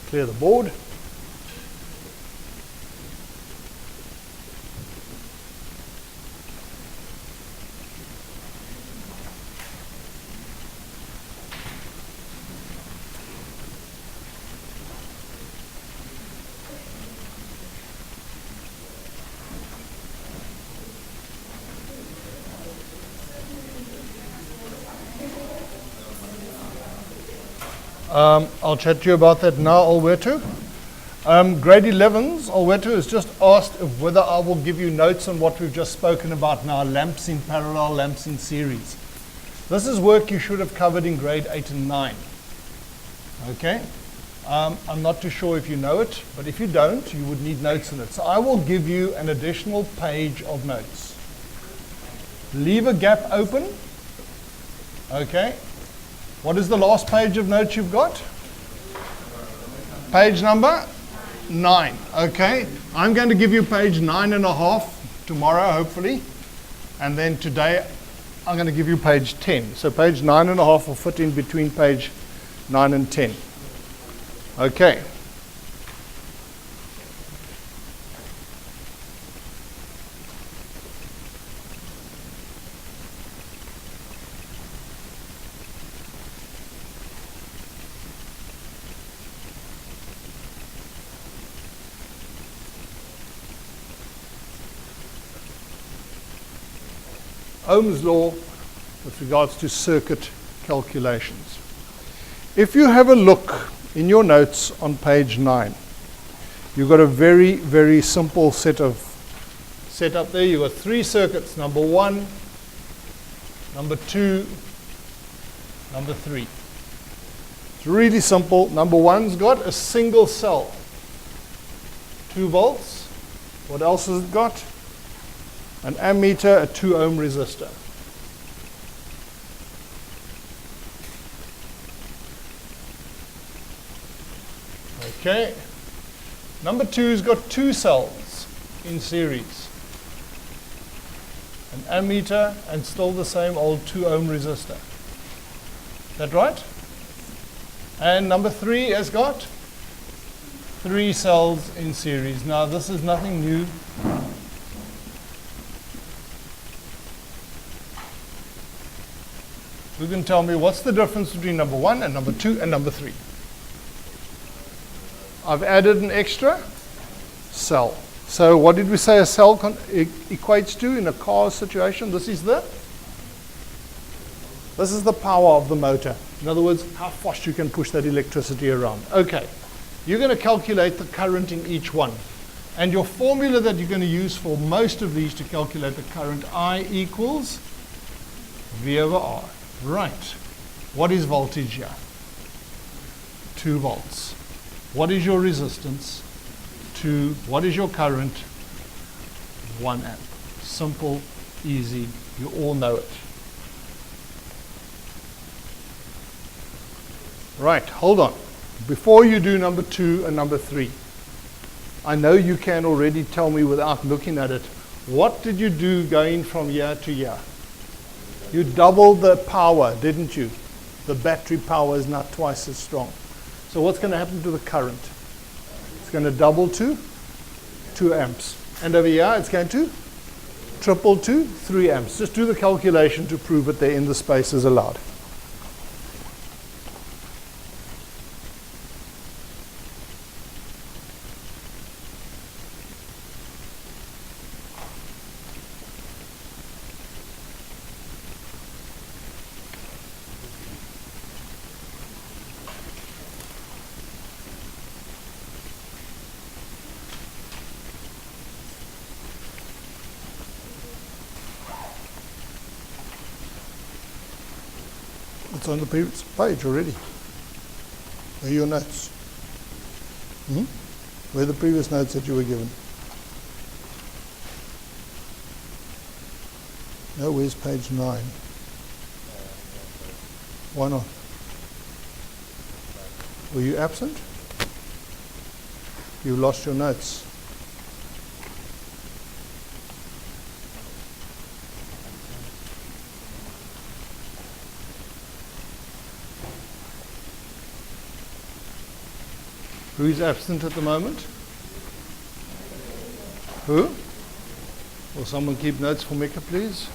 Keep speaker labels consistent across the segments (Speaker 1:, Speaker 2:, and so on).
Speaker 1: clear the board. I'll chat to you about that now, Alberto. Grade 11s, Alberto has just asked if whether I will give you notes on what we've just spoken about now, lamps in parallel, lamps in series. This is work you should have covered in grade 8 and 9. Okay? I'm not too sure if you know it, but if you don't, you would need notes on it. So I will give you an additional page of notes. Leave a gap open. Okay? What is the last page of notes you've got? Page number 9. Okay. I'm going to give you page 9.5 tomorrow, hopefully. And then today, I'm going to give you page 10. So page 9.5 will fit in between page 9 and 10. Okay. Ohm's law with regards to circuit calculations. If you have a look in your notes on page 9, you've got a very, very simple setup there. You've got 3 circuits, number 1, number 2, number 3. It's really simple. Number 1's got a single cell, 2 volts. What else has it got? An ammeter, a 2 ohm resistor. Okay. Number 2's got 2 cells in series. An ammeter and still the same old 2 ohm resistor. That right? And number 3 has got 3 cells in series. Now this is nothing new. You can tell me what's the difference between number 1 and number 2 and number 3. I've added an extra cell. So what did we say a cell equates to in a car situation? This is the power of the motor. In other words, how fast you can push that electricity around. Okay, you're going to calculate the current in each one. And your formula that you're going to use for most of these to calculate the current, I equals V over R. Right. What is voltage here? 2 volts. What is your resistance? 2. What is your current? 1 amp. Simple, easy. You all know it. Right, hold on. Before you do number 2 and number 3, I know you can already tell me without looking at it, what did you do going from year to year? You doubled the power, didn't you? The battery power is now twice as strong. So what's going to happen to the current? It's going to double to 2 amps. And over here, it's going to triple to 3 amps. Just do the calculation to prove it there in the spaces allowed. It's on the previous page already. Where are your notes? Where are the previous notes that you were given? No, where's page 9? Why not? Were you absent? You lost your notes. Who is absent at the moment? Who? Will someone keep notes for Mecca, please?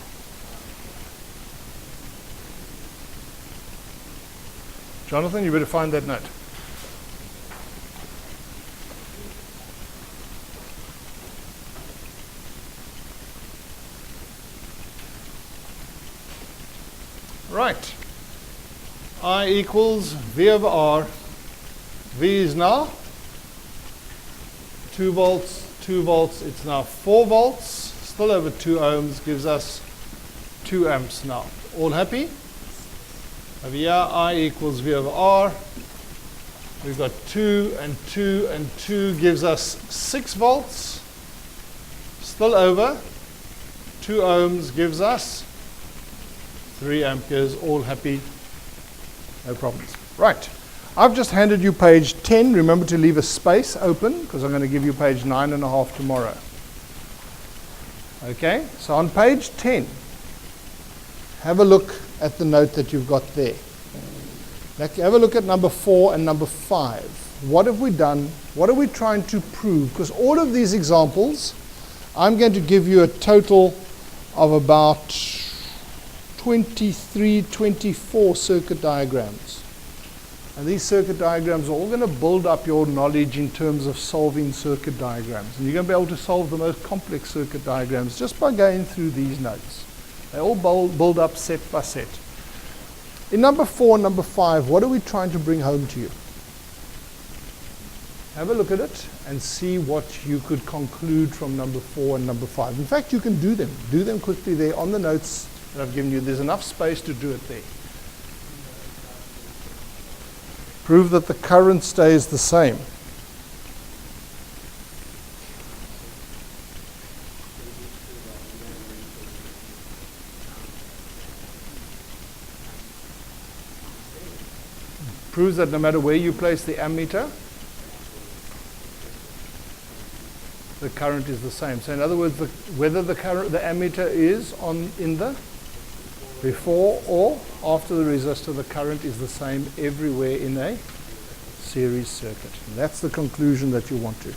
Speaker 1: Jonathan, you better find that note. Right. I equals V over R. V is now 2 volts, 2 volts. It's now 4 volts. Still over 2 ohms. Gives us 2 amps now. All happy? Over here, I equals V over R. We've got 2 and 2 and 2 gives us 6 volts. Still over 2 ohms gives us 3 amperes. All happy? No problems. Right. I've just handed you page 10. Remember to leave a space open because I'm going to give you page 9.5 tomorrow. Okay? So on page 10, have a look at the note that you've got there. Have a look at number 4 and number 5. What have we done? What are we trying to prove? Because all of these examples, I'm going to give you a total of about 23, 24 circuit diagrams. And these circuit diagrams are all going to build up your knowledge in terms of solving circuit diagrams. And you're going to be able to solve the most complex circuit diagrams just by going through these notes. They all build up set by set. In number 4 and number 5, what are we trying to bring home to you? Have a look at it and see what you could conclude from number 4 and number 5. In fact, you can do them. Do them quickly there on the notes that I've given you. There's enough space to do it there. Prove that the current stays the same. Proves that no matter where you place the ammeter, the current is the same. So in other words, whether the ammeter is in the before or after the resistor, the current is the same everywhere in a series circuit. And that's the conclusion that you want to.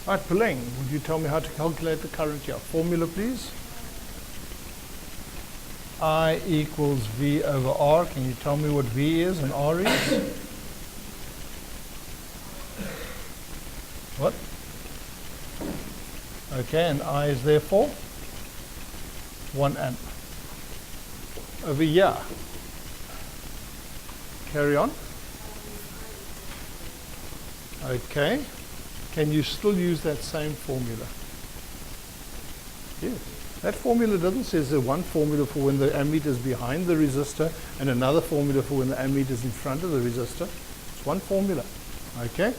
Speaker 1: Right, Peleng, would you tell me how to calculate the current here? Formula, please. I equals V over R. Can you tell me what V is and R is? What? Okay, and I is therefore 1 amp. Over here. Carry on. Okay. Can you still use that same formula? Yes. That formula doesn't say there's one formula for when the ammeter is behind the resistor and another formula for when the ammeter is in front of the resistor. It's one formula. Okay?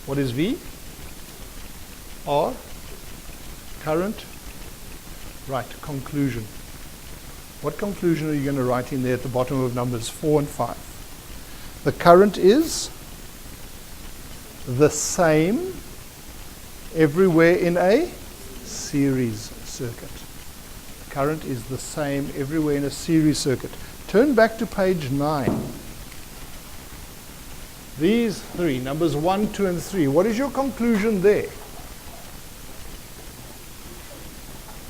Speaker 1: What is V? R? Current? Right, conclusion. What conclusion are you going to write in there at the bottom of numbers 4 and 5? The current is the same everywhere in a series circuit. Current is the same everywhere in a series circuit. Turn back to page 9. These three, numbers 1, 2, and 3, what is your conclusion there?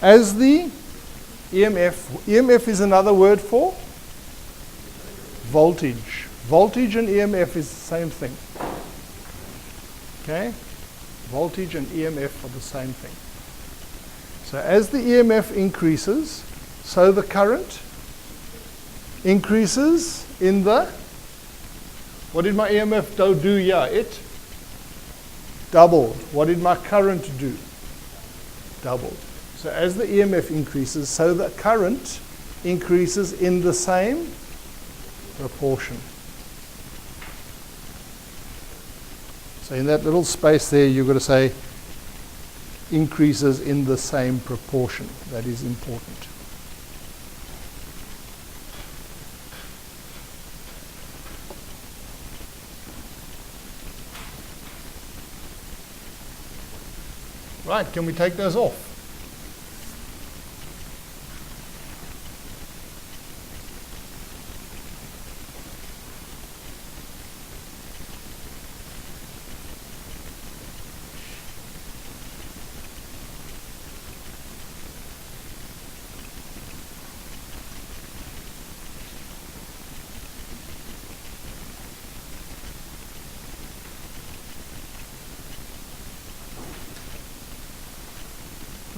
Speaker 1: As the EMF is another word for voltage. Voltage and EMF is the same thing. Okay? Voltage and EMF are the same thing. So as the EMF increases, so the current increases in the, what did my EMF do? Yeah, it doubled. What did my current do? Doubled. So as the EMF increases, so the current increases in the same proportion. So in that little space there, you've got to say increases in the same proportion. That is important. Right, can we take those off?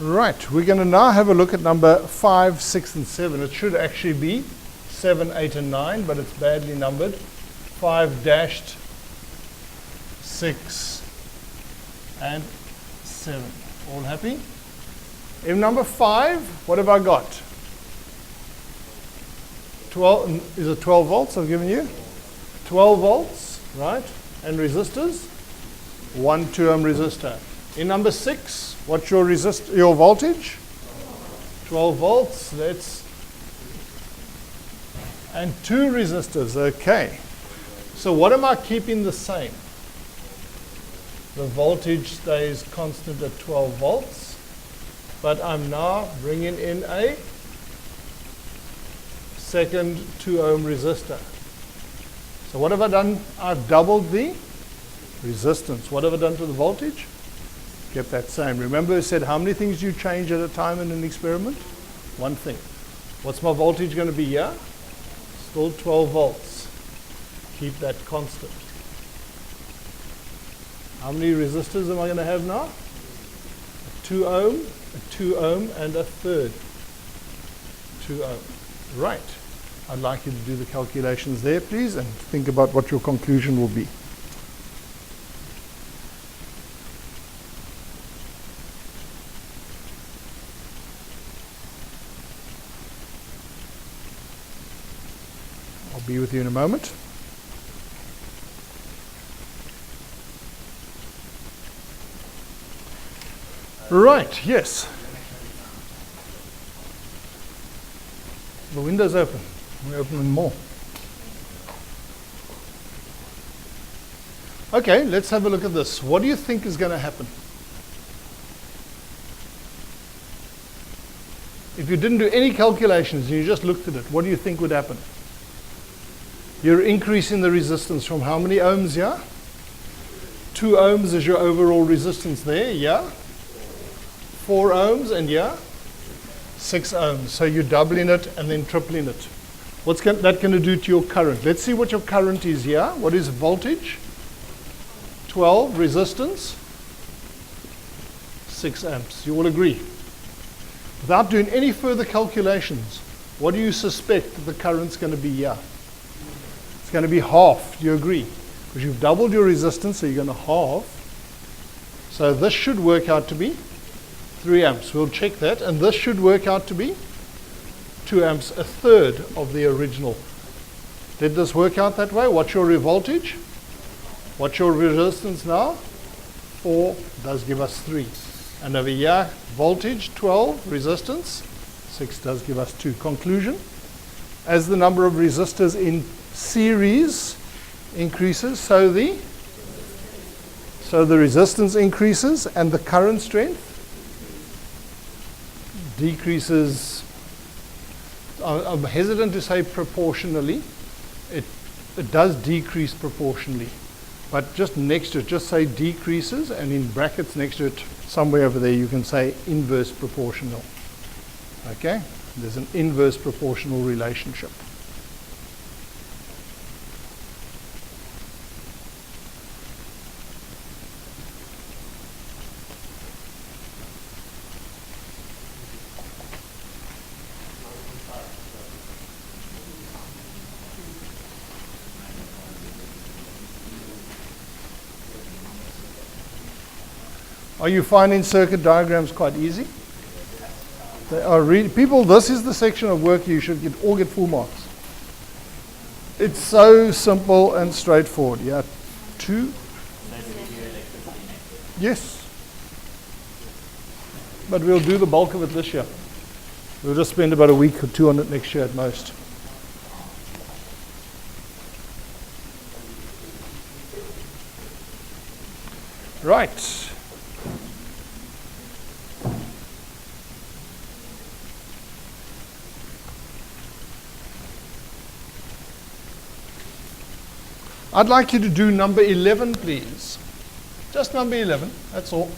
Speaker 1: Right, we're going to now have a look at number 5, 6, and 7. It should actually be 7, 8, and 9, but it's badly numbered. 5 dashed, 6, and 7. All happy? In number 5, what have I got? 12, is it 12 volts I've given you? 12 volts, right? And resistors? 1 2 ohm resistor. In number 6, what's your your voltage? 12 volts. And 2 resistors. Okay. So what am I keeping the same? The voltage stays constant at 12 volts, but I'm now bringing in a second 2 ohm resistor. So what have I done? I've doubled the resistance. What have I done to the voltage? Kept that same. Remember I said how many things you change at a time in an experiment? One thing. What's my voltage going to be here? Still 12 volts. Keep that constant. How many resistors am I going to have now? A 2 ohm, a 2 ohm, and a third 2 ohm. Right. I'd like you to do the calculations there, please, and think about what your conclusion will be. I'll be with you in a moment. Right, yes. The window's open. We open them more. Okay, let's have a look at this. What do you think is going to happen? If you didn't do any calculations and you just looked at it, what do you think would happen? You're increasing the resistance from how many ohms, yeah? 2 ohms is your overall resistance there, yeah? 4 ohms, and yeah? 6 ohms. So you're doubling it and then tripling it. What's that going to do to your current? Let's see what your current is here. What is voltage? 12. Resistance? 6 amps. You all agree? Without doing any further calculations, what do you suspect that the current's going to be here? It's going to be half. Do you agree? Because you've doubled your resistance, so you're going to halve. So this should work out to be 3 amps. We'll check that. And this should work out to be 2 amps, a third of the original. Did this work out that way? What's your voltage? What's your resistance now? 4 does give us 3. And over here, voltage 12, resistance 6 does give us 2. Conclusion: as the number of resistors in series increases, so the resistance increases, and the current strength decreases, I'm hesitant to say proportionally. It does decrease proportionally. But just next to it, just say decreases, and in brackets next to it, somewhere over there, you can say inverse proportional. Okay? There's an inverse proportional relationship. Are you finding circuit diagrams quite easy? They are people, this is the section of work you should all get full marks. It's so simple and straightforward. Yeah, 2. Yes. But we'll do the bulk of it this year. We'll just spend about a week or 2 on it next year at most. Right. I'd like you to do number 11, please. Just number 11, that's all.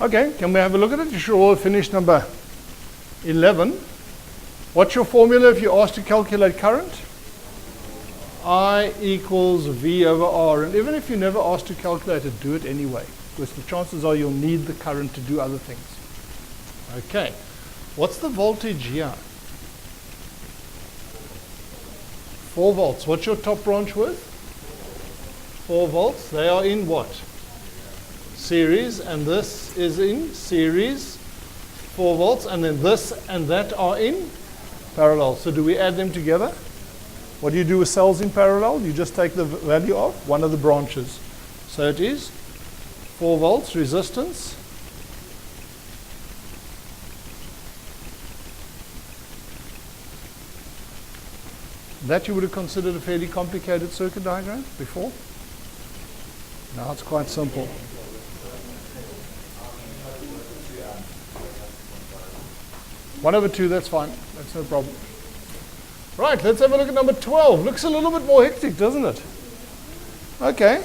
Speaker 1: Okay, can we have a look at it? You should all finish number 11. What's your formula if you're asked to calculate current? I equals V over R. And even if you're never asked to calculate it, do it anyway, because the chances are you'll need the current to do other things. Okay, what's the voltage here? 4 volts. What's your top branch worth? 4 volts. They are in what? Series, and this is in series, 4 volts, and then this and that are in parallel. So do we add them together? What do you do with cells in parallel? You just take the value of one of the branches. So it is 4 volts resistance that you would have considered a fairly complicated circuit diagram before. Now it's quite simple. One over 2, that's fine. That's no problem. Right, let's have a look at number 12. Looks a little bit more hectic, doesn't it? Okay.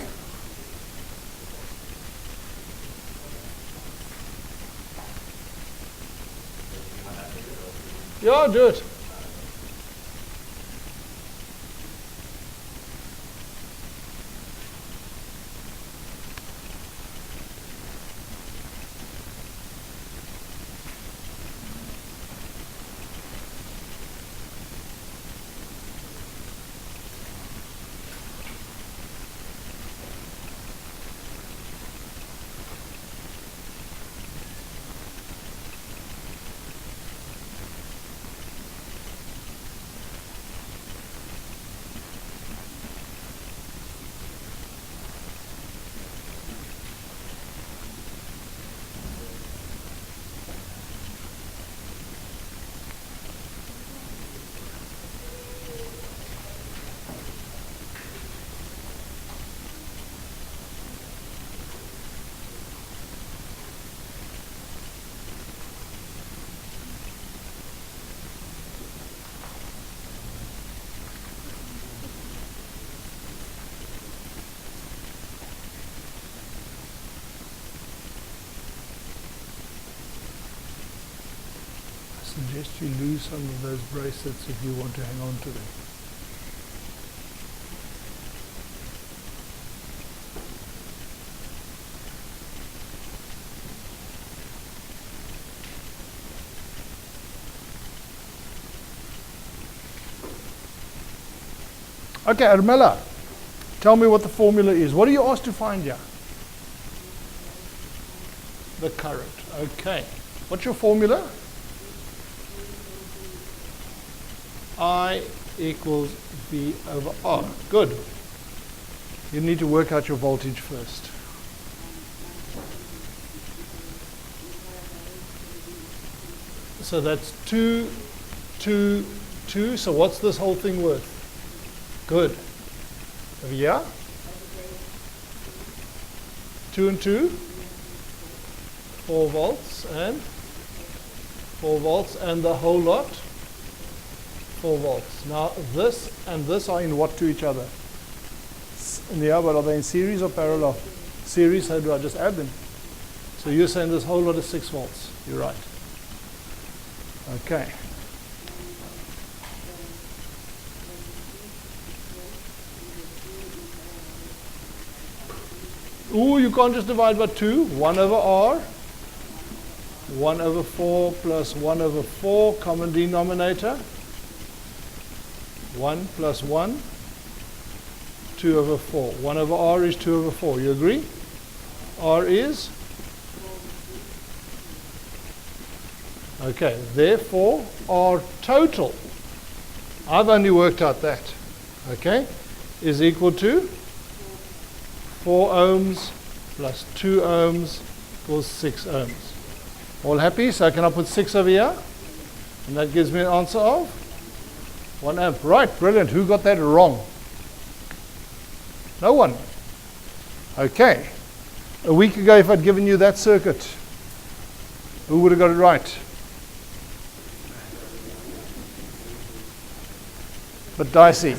Speaker 1: Yeah, do it. suggest you lose some of those bracelets if you want to hang on to them. Okay, Armella, tell me what the formula is. What are you asked to find here? The current. Okay. What's your formula? I equals V over R. Good. You need to work out your voltage first. So that's 2, 2, 2. So what's this whole thing worth? Good. Over here? 2 and 2. 4 volts and 4 volts and the whole lot 4 volts. Now this and this are in what to each other? Yeah, but are they in series or parallel? Series, how do I just add them? So you're saying this whole lot is 6 volts. You're right. Okay. Ooh, you can't just divide by 2. 1 over R. 1 over 4 plus 1 over 4, common denominator. 1 plus 1, 2 over 4. 1 over R is 2 over 4. You agree? R is? Okay, therefore, R total, I've only worked out that, okay, is equal to 4 ohms plus 2 ohms equals 6 ohms. All happy? So can I put 6 over here? And that gives me an answer of 1 amp. Right, brilliant. Who got that wrong? No one. Okay. A week ago, if I'd given you that circuit, who would have got it right? But Dicey.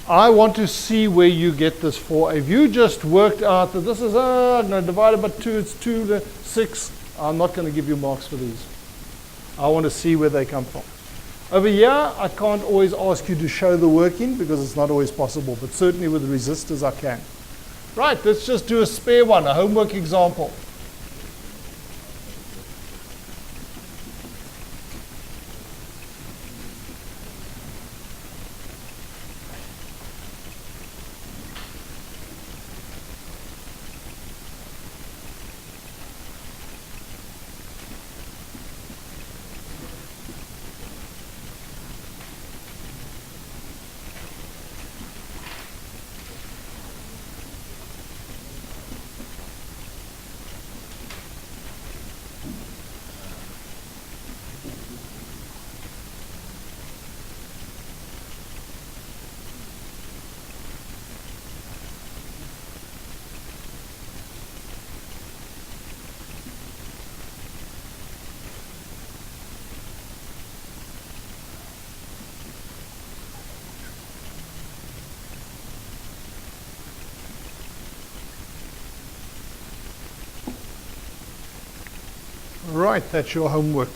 Speaker 1: I want to see where you get this for. If you just worked out that this is divided by 2, it's 2 to 6, I'm not going to give you marks for these. I want to see where they come from. Over here, I can't always ask you to show the working because it's not always possible, but certainly with resistors I can. Right, let's just do a spare one, a homework example. Right, that's your homework.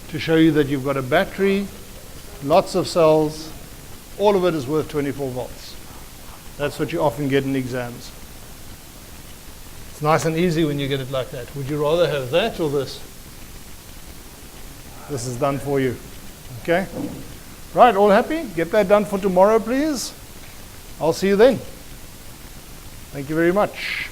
Speaker 1: To show you that you've got a battery, lots of cells, all of it is worth 24 volts. That's what you often get in exams. It's nice and easy when you get it like that. Would you rather have that or this? This is done for you. Okay? Right, all happy? Get that done for tomorrow, please. I'll see you then. Thank you very much.